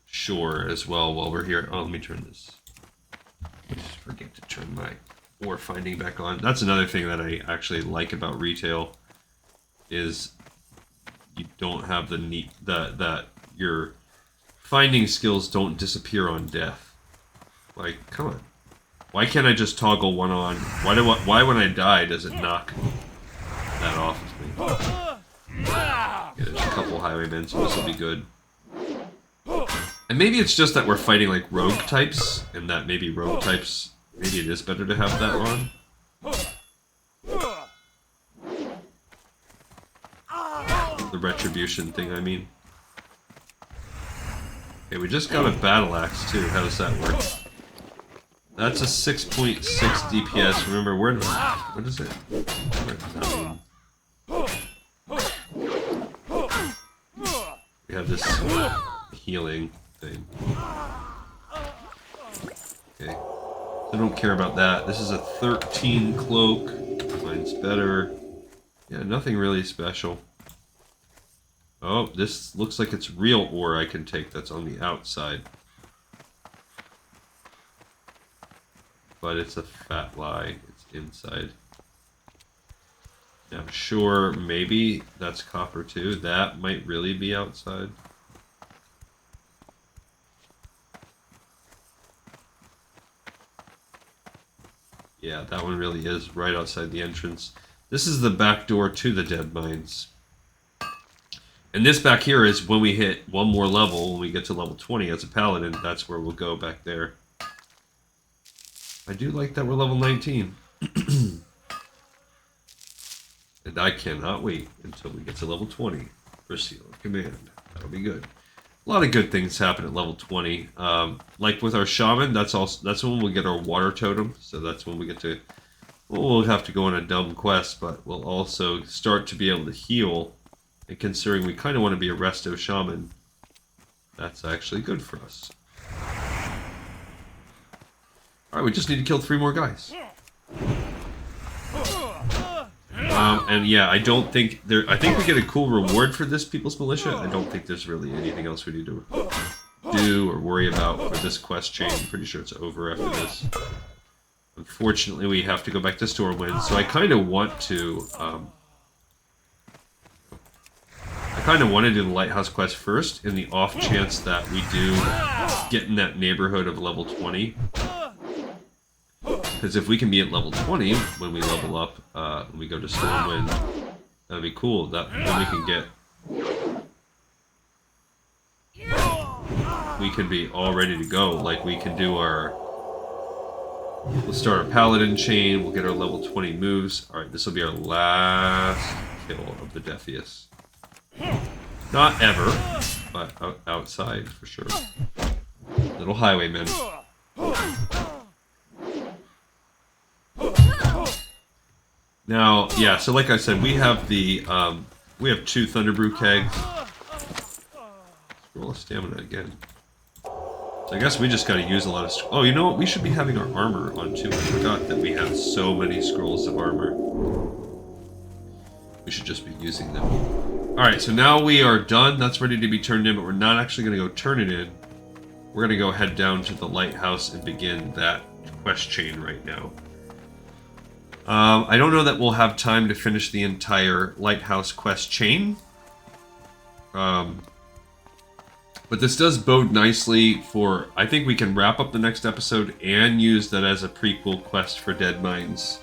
Speaker 1: shore as well while we're here. Oh, let me turn this. I just forget to turn my ore finding back on. That's another thing that I actually like about retail is you don't have the need that your finding skills don't disappear on death. Like, come on. Why can't I just toggle one on? Why when I die does it knock that off of me? Yeah, there's a couple highwaymen, so this will be good. And maybe it's just that we're fighting like rogue types, and that maybe rogue types, maybe it is better to have that on. The retribution thing, I mean. Okay, we just got a battle axe too. How does that work? That's a 6.6 DPS. Remember, what is it? We have this healing thing. Okay. I don't care about that. This is a 13 cloak. Mine's better. Yeah, nothing really special. Oh, this looks like it's real ore I can take that's on the outside. But it's a fat lie. It's inside. Now, sure, maybe that's copper too. That might really be outside. Yeah, that one really is right outside the entrance. This is the back door to the dead mines. And this back here is when we hit one more level, when we get to level 20 as a paladin, that's where we'll go back there. I do like that we're level 19. And I cannot wait until we get to level 20 for Seal of Command. That'll be good. A lot of good things happen at level 20. Like with our shaman, that's when we'll get our water totem. So that's when we get to... We'll have to go on a dumb quest, but we'll also start to be able to heal. And considering we kind of want to be a resto shaman, that's actually good for us. Alright, we just need to kill 3 more guys. And yeah, I don't think I think we get a cool reward for this People's Militia. I don't think there's really anything else we need to do or worry about for this quest chain. I'm pretty sure it's over after this. Unfortunately, we have to go back to Stormwind, so I kind of want to... I kind of want to do the Lighthouse quest first, in the off chance that we do get in that neighborhood of level 20. Because if we can be at level 20 when we level up, when we go to Stormwind, that'd be cool. Then we can get... We could be all ready to go. Like, we can do our We'll start our paladin chain. We'll get our level 20 moves. All right, this will be our last kill of the Defias. Not ever, but outside for sure. Little highwaymen. Now, yeah. So like I said, we have the we have 2 Thunderbrew kegs. Roll of stamina again. So I guess we just got to use a lot of... Oh, you know what? We should be having our armor on too. I forgot that we have so many scrolls of armor. We should just be using them. Alright, so now we are done. That's ready to be turned in, but we're not actually going to go turn it in. We're going to go head down to the lighthouse and begin that quest chain right now. I don't know that we'll have time to finish the entire lighthouse quest chain. But this does bode nicely for... I think we can wrap up the next episode and use that as a prequel quest for Dead Mines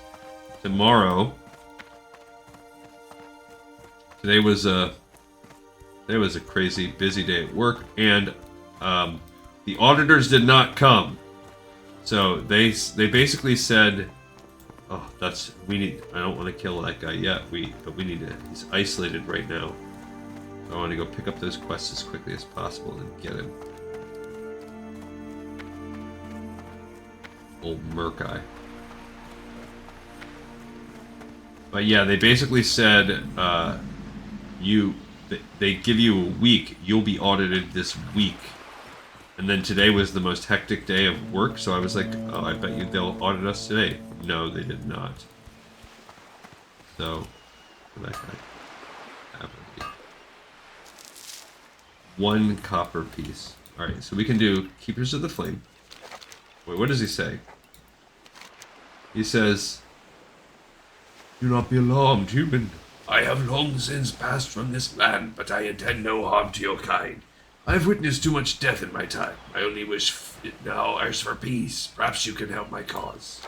Speaker 1: tomorrow. Today was a crazy busy day at work, and the auditors did not come. So they basically said, "Oh, I don't want to kill that guy yet. But we need to. He's isolated right now. I want to go pick up those quests as quickly as possible and get him." Old Murkai. But yeah, they basically said, they give you a week. You'll be audited this week. And then today was the most hectic day of work, so I was like, oh, I bet you they'll audit us today. No, they did not. So, that guy. Have it. 1 copper piece. Alright, so we can do Keepers of the Flame. Wait, what does he say? He says, "Do not be alarmed, human. I have long since passed from this land, but I intend no harm to your kind. I have witnessed too much death in my time. I only wish now as for peace. Perhaps you can help my cause.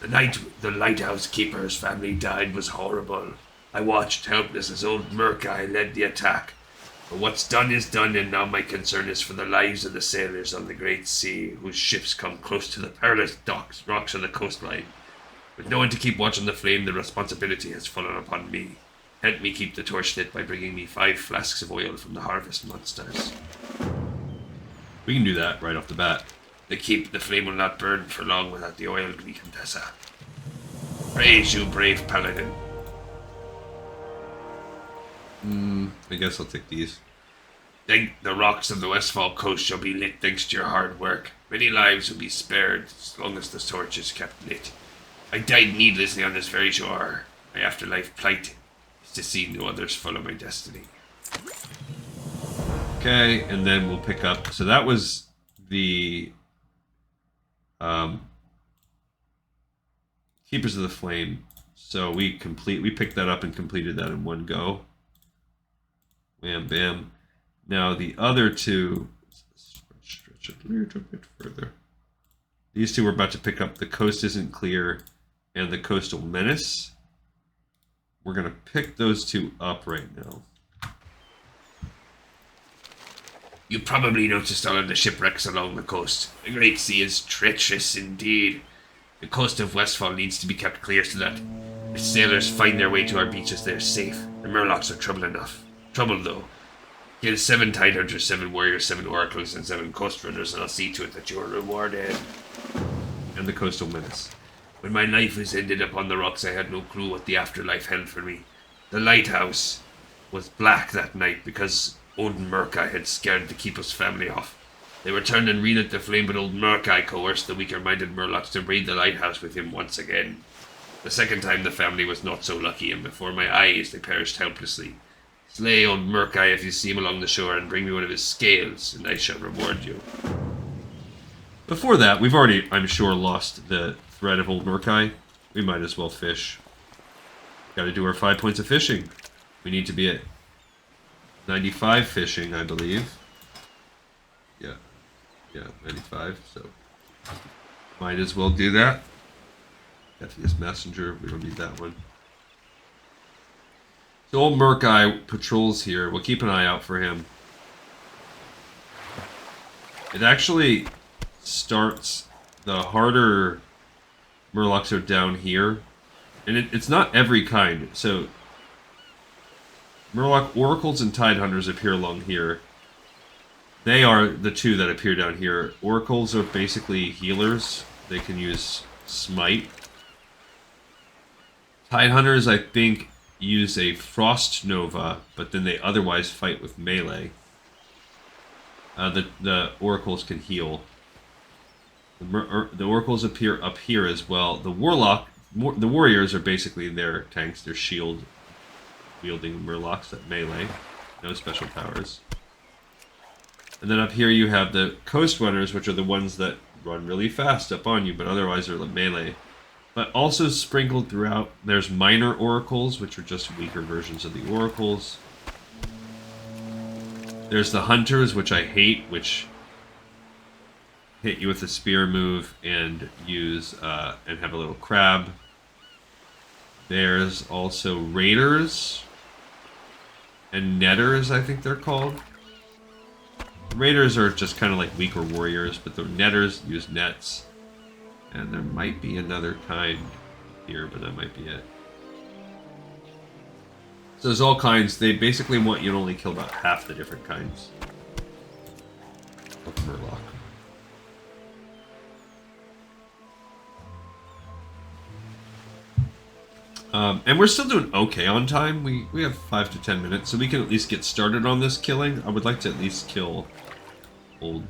Speaker 1: The night the lighthouse keeper's family died was horrible. I watched helpless as old Murkai led the attack. But what's done is done, and now my concern is for the lives of the sailors on the great sea, whose ships come close to the perilous rocks of the coastline. With no one to keep watch on the flame, the responsibility has fallen upon me. Help me keep the torch lit by bringing me 5 flasks of oil from the harvest monsters." We can do that right off the bat. The flame will not burn for long without the oil, Contessa. Praise you, brave paladin. I guess I'll take these. The rocks of the Westfall coast shall be lit thanks to your hard work. Many lives will be spared as long as the torch is kept lit. I died needlessly on this very shore. My afterlife plight is to see no others follow my destiny. Okay, and then we'll pick up... So that was the... Keepers of the Flame. So we picked that up and completed that in one go. Bam, bam. Now the other 2... Stretch it a little bit further. These 2 we're about to pick up. The Coast Isn't Clear and the Coastal Menace. We're going to pick those 2 up right now. You probably noticed all of the shipwrecks along the coast. The Great Sea is treacherous indeed. The coast of Westfall needs to be kept clear so that if sailors find their way to our beaches, they're safe. The Murlocs are trouble enough. Trouble, though. Kill 7 Tidehunters, 7 Warriors, 7 Oracles, and 7 Coast Runners, and I'll see to it that you are rewarded. And the Coastal Menace. When my life was ended upon the rocks, I had no clue what the afterlife held for me. The lighthouse was black that night because old Murkai had scared the keeper's family off. They returned and relit the flame, but old Murkai coerced the weaker-minded Murlocs to raid the lighthouse with him once again. The second time the family was not so lucky, and before my eyes they perished helplessly. Slay old Murkai if you see him along the shore, and bring me one of his scales, and I shall reward you. Before that, we've already, I'm sure, lost the thread of old Murkai. We might as well fish. Gotta do our 5 points of fishing. We need to be at 95 fishing, I believe. Yeah, 95, so might as well do that. Defias Messenger, we don't need that one. So old Murkai patrols here. We'll keep an eye out for him. It actually starts the harder Murlocs are down here. And it's not every kind. So Murloc Oracles and Tidehunters appear along here. They are the two that appear down here. Oracles are basically healers. They can use Smite. Tidehunters, I think, use a Frost Nova, but then they otherwise fight with melee. The Oracles can heal. The Oracles appear up here as well. The Warriors are basically their tanks. They're shield-wielding Murlocs at melee. No special powers. And then up here you have the Coast Runners, which are the ones that run really fast up on you, but otherwise are melee. But also sprinkled throughout, there's minor Oracles, which are just weaker versions of the Oracles. There's the Hunters, which I hate, which hit you with a spear move and use and have a little crab. There's also Raiders and Netters, I think they're called. The Raiders are just kind of like weaker warriors, but the Netters use nets. And there might be another kind here, but that might be it. So there's all kinds. They basically want you to only kill about half the different kinds of Murloc. And we're still doing okay on time. We have 5 to 10 minutes, so we can at least get started on this killing. I would like to at least kill old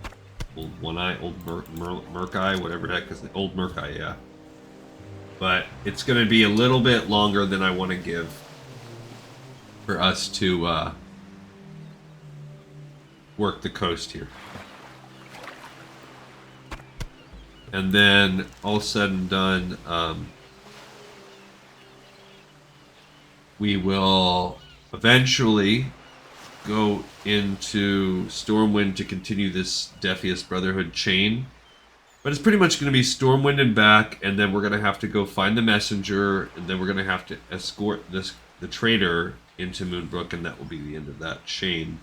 Speaker 1: One-Eye, old Merc-Eye, whatever the heck is it? Old Merc-Eye, yeah. But it's going to be a little bit longer than I want to give for us to work the coast here. And then, all said and done, we will eventually go into Stormwind to continue this Defias Brotherhood chain. But it's pretty much going to be Stormwind and back, and then we're going to have to go find the messenger, and then we're going to have to escort the trader into Moonbrook, and that will be the end of that chain.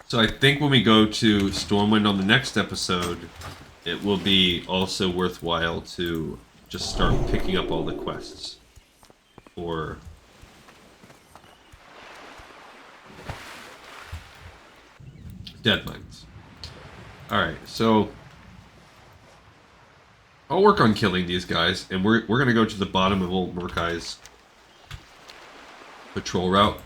Speaker 1: So I think when we go to Stormwind on the next episode, it will be also worthwhile to just start picking up all the quests for Deadmines. Alright, so I'll work on killing these guys, and we're going to go to the bottom of Old Merc-Eye's patrol route.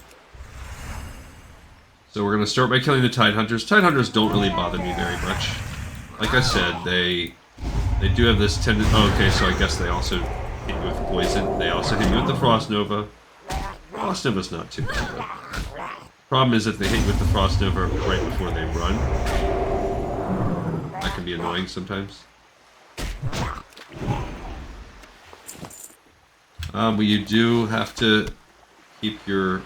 Speaker 1: So we're going to start by killing the Tidehunters. Tidehunters don't really bother me very much. Like I said, they do have this tendency... Oh, okay, so I guess they also hit you with poison. They also hit you with the Frost Nova. Frost Nova's not too bad, though. Problem is if they hit you with the Frost Nova right before they run. That can be annoying sometimes. But you do have to keep your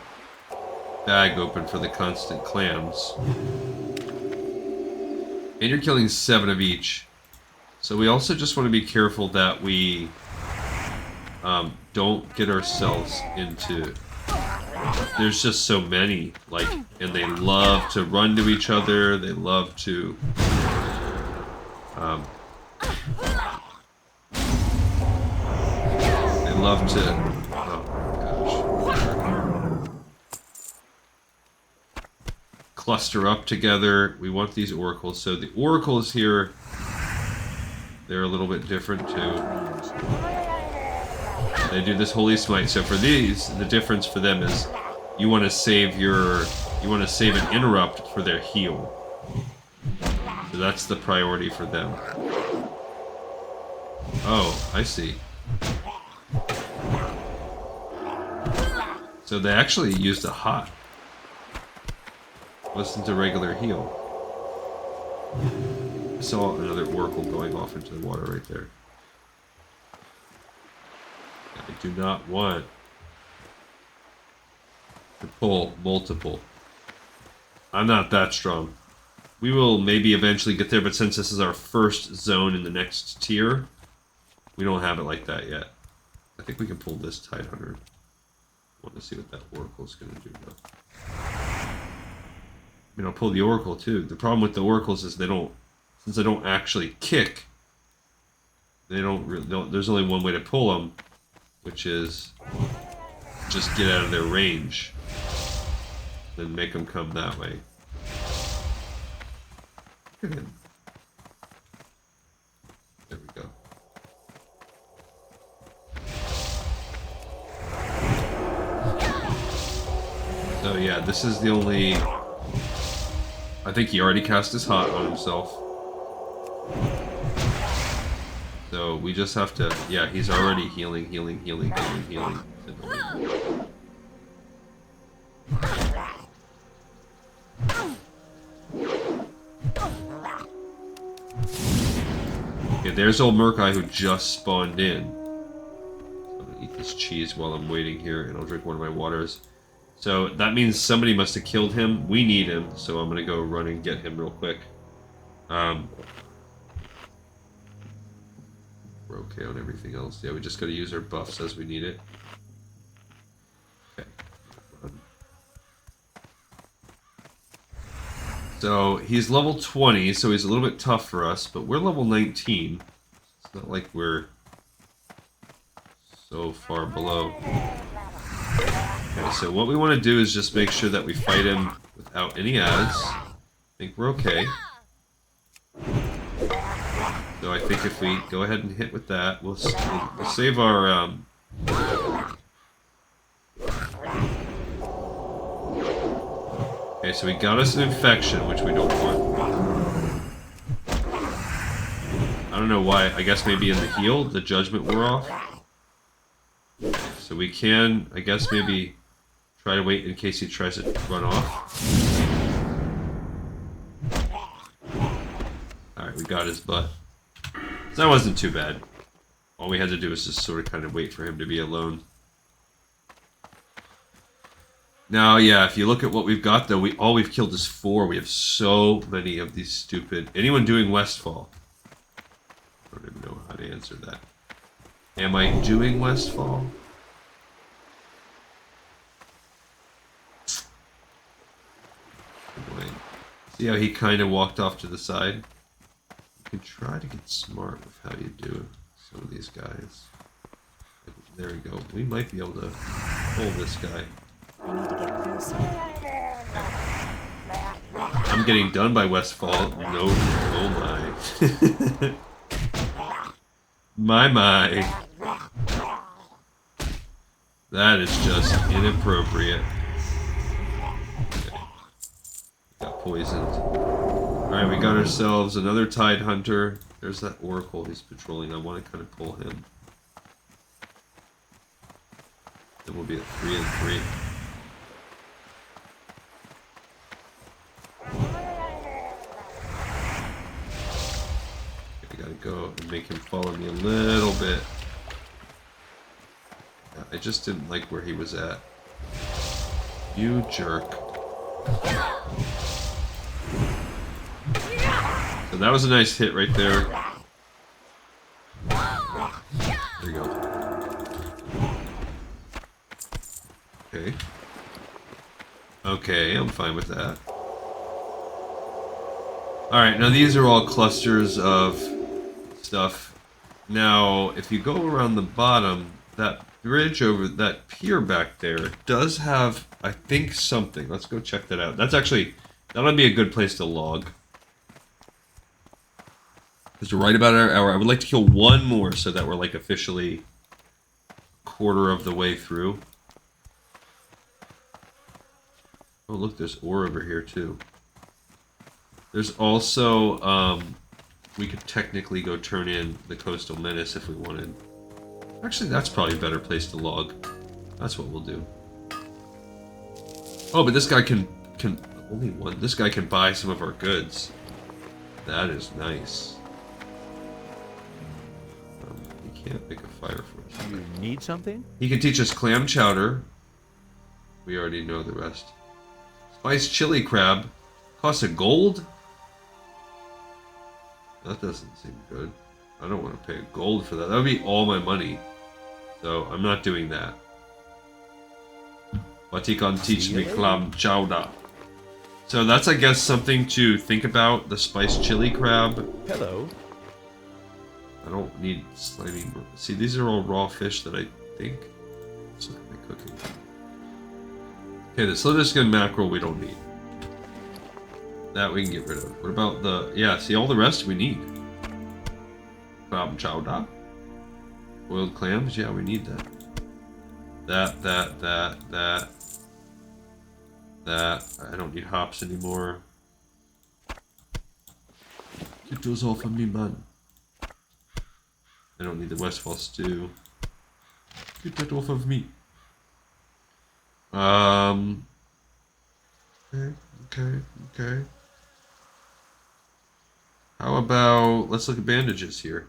Speaker 1: bag open for the constant clams. And you're killing 7 of each. So we also just want to be careful that we don't get ourselves into... There's just so many, like, and they love to run to each other. They love to oh gosh, cluster up together. We want these oracles. So the oracles here, they're a little bit different too. They do this holy smite. So for these, the difference for them is you want to save an interrupt for their heal. So that's the priority for them. Oh, I see. So they actually used a hot. Wasn't a regular heal. I saw another oracle going off into the water right there. I do not want to pull multiple. I'm not that strong. We will maybe eventually get there, but since this is our first zone in the next tier, we don't have it like that yet. I think we can pull this Tidehunter. I want to see what that Oracle is going to do, though. I mean, I'll pull the Oracle, too. The problem with the Oracles is they don't since I don't actually kick, they don't. There's only one way to pull them, which is just get out of their range, then make them come that way. Look at him. There we go. So yeah, this is the only... I think he already cast his hot on himself. So we just have to... Yeah, he's already healing. Okay, there's old Murkai who just spawned in. So I'm gonna eat this cheese while I'm waiting here, and I'll drink one of my waters. So that means somebody must have killed him. We need him, so I'm gonna go run and get him real quick. We're okay on everything else. Yeah, we just gotta use our buffs as we need it. Okay. So he's level 20, so he's a little bit tough for us, but we're level 19. It's not like we're so far below. Okay, so what we want to do is just make sure that we fight him without any ads. I think we're okay. So I think if we go ahead and hit with that, we'll save our... Okay, so we got us an infection, which we don't want. I don't know why. I guess maybe in the heal, the judgment wore off. So we can, I guess, maybe try to wait in case he tries to run off. Alright, we got his butt. So that wasn't too bad. All we had to do was just sort of kind of wait for him to be alone. Now, yeah, if you look at what we've got, though, all we've killed is 4. We have so many of these stupid... Anyone doing Westfall? I don't even know how to answer that. Am I doing Westfall? Boy. See how he kind of walked off to the side? You can try to get smart with how you do some of these guys. There we go. We might be able to pull this guy.
Speaker 5: I need to get closer.
Speaker 1: I'm getting done by Westfall. No, oh my. My. That is just inappropriate. Okay. Got poisoned. Alright, we got ourselves another Tide Hunter. There's that Oracle he's patrolling. I want to kind of pull him. Then we'll be at 3 and 3. I gotta go and make him follow me a little bit. Yeah, I just didn't like where he was at. You jerk. So that was a nice hit right there. There you go. Okay. Okay, I'm fine with that. Alright, now these are all clusters of stuff. Now, if you go around the bottom, that bridge over that pier back there does have, I think, something. Let's go check that out. That's actually, that'll be a good place to log. Because we're right about our hour. I would like to kill one more so that we're like officially a quarter of the way through. Oh, look, there's ore over here too. There's also, we could technically go turn in the Coastal Menace if we wanted. Actually, that's probably a better place to log. That's what we'll do. Oh, but this guy can only one. This guy can buy some of our goods. That is nice. He can't make a fire for us.
Speaker 3: You need something?
Speaker 1: He can teach us clam chowder. We already know the rest. Spiced chili crab. Costs a gold? That doesn't seem good. I don't want to pay gold for that. That would be all my money. So I'm not doing that. But he can teach me clam chowder. So that's, I guess, something to think about. The spiced chili crab.
Speaker 2: Hello.
Speaker 1: I don't need slimy. See, these are all raw fish that I think. Let's look at my cooking. Okay, the sliver skin mackerel we don't need. That we can get rid of. What about the... Yeah, see, all the rest we need. Crab chowder. Boiled clams, yeah, we need that. That. I don't need hops anymore. Get those off of me, man. I don't need the Westfall stew. Get that off of me. Okay. How about, let's look at bandages here.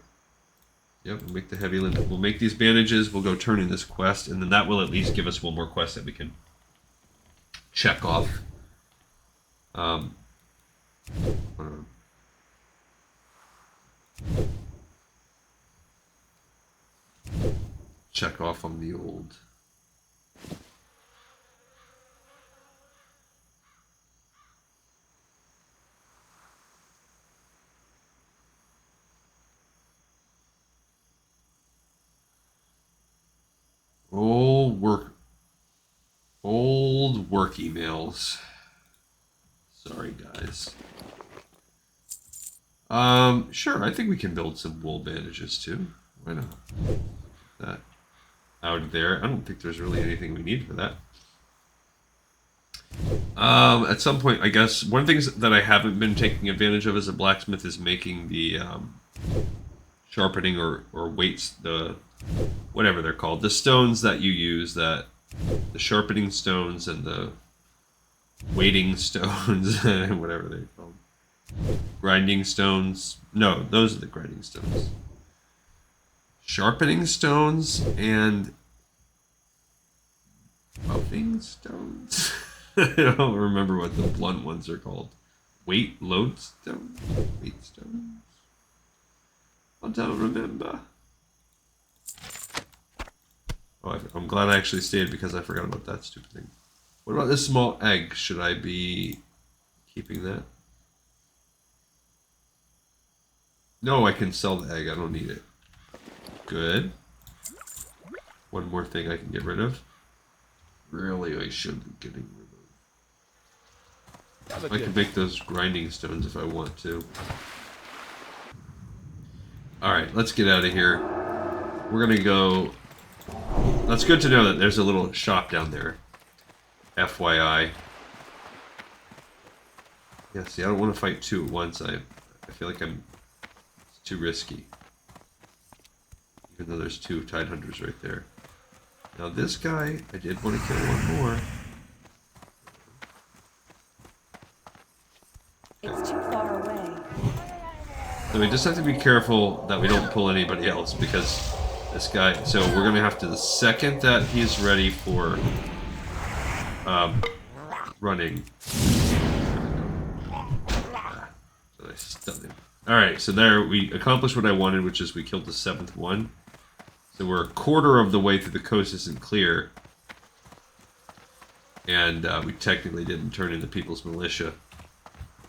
Speaker 1: Yep, we'll make the heavy lint. We'll make these bandages, we'll go turn in this quest, and then that will at least give us one more quest that we can check off. Hold on. Check off on the old. Old work emails. Sorry, guys. Sure, I think we can build some wool bandages too. Why not? That out there. I don't think there's really anything we need for that. At some point, I guess, one of the things that I haven't been taking advantage of as a blacksmith is making the, sharpening or weights, the, whatever they're called, the stones that you use, that, the sharpening stones and the weighting stones, whatever they're called. Grinding stones. No, those are the grinding stones. Sharpening stones and buffing stones. I don't remember what the blunt ones are called. Weight load stones? Weight stones? I don't remember. Oh, I'm glad I actually stayed because I forgot about that stupid thing. What about this small egg? Should I be keeping that? No, I can sell the egg. I don't need it. Good. One more thing I can get rid of. Really, I should be getting rid of. I can make those grinding stones if I want to. Alright, let's get out of here. We're gonna go... That's good to know that there's a little shop down there. FYI. Yeah, see, I don't want to fight two at once. I feel like it's too risky. Even though there's two tide hunters right there. Now this guy, I did want to kill one more.
Speaker 5: It's too far away.
Speaker 1: So we just have to be careful that we don't pull anybody else, because this guy... So we're going to have to, the second that he's ready for running... So I stunned him. Alright, so there we accomplished what I wanted, which is we killed the 7th one. So we're a quarter of the way through the coast isn't clear. And we technically didn't turn into People's Militia.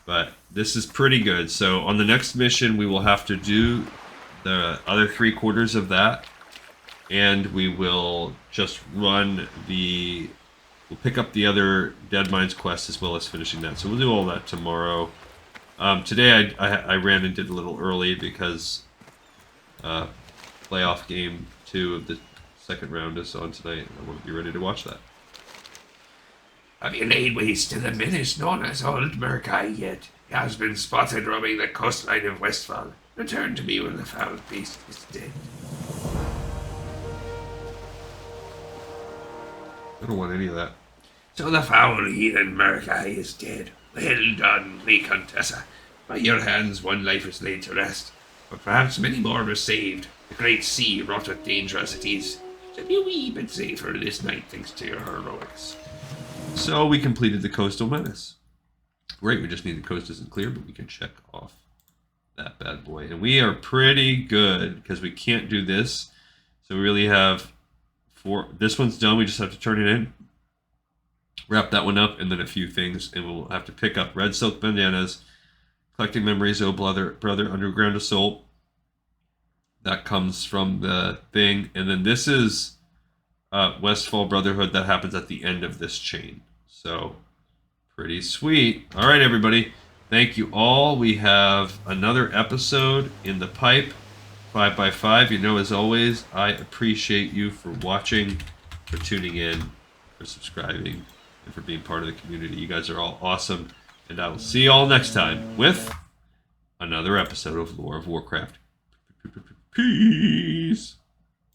Speaker 1: But this is pretty good. So on the next mission, we will have to do the other 3/4 of that. And we will just run the... We'll pick up the other Dead Mines quest as well as finishing that. So we'll do all that tomorrow. Today I ran and did a little early because playoff game 2 of the second round is on tonight. I want to be ready to watch that.
Speaker 6: Have you laid waste to the menace known as Old Murkai yet? He has been spotted roaming the coastline of Westfall. Return to me when the foul beast is dead.
Speaker 1: I don't want any of that.
Speaker 6: So the foul heathen Murkai is dead. Well done, Viscountessa. By your hands one life is laid to rest, but perhaps many more were saved. The great sea, wrought with danger as it is, shall be a wee bit safer this night thanks to your heroics.
Speaker 1: So we completed the Coastal Menace. Great, we just need the coast isn't clear, but we can check off that bad boy. And we are pretty good, because we can't do this. So we really have 4... This one's done, we just have to turn it in. wrap that one up, and then a few things, and we'll have to pick up Red Silk Bandanas, Collecting Memories, Oh Brother, Underground Assault. That comes from the thing, and then this is Westfall Brotherhood. That happens at the end of this chain. So, pretty sweet. All right, everybody. Thank you all. We have another episode in the pipe, 5x5. You know, as always, I appreciate you for watching, for tuning in, for subscribing, and for being part of the community. You guys are all awesome. And I will see you all next time with another episode of Lore of Warcraft. Peace.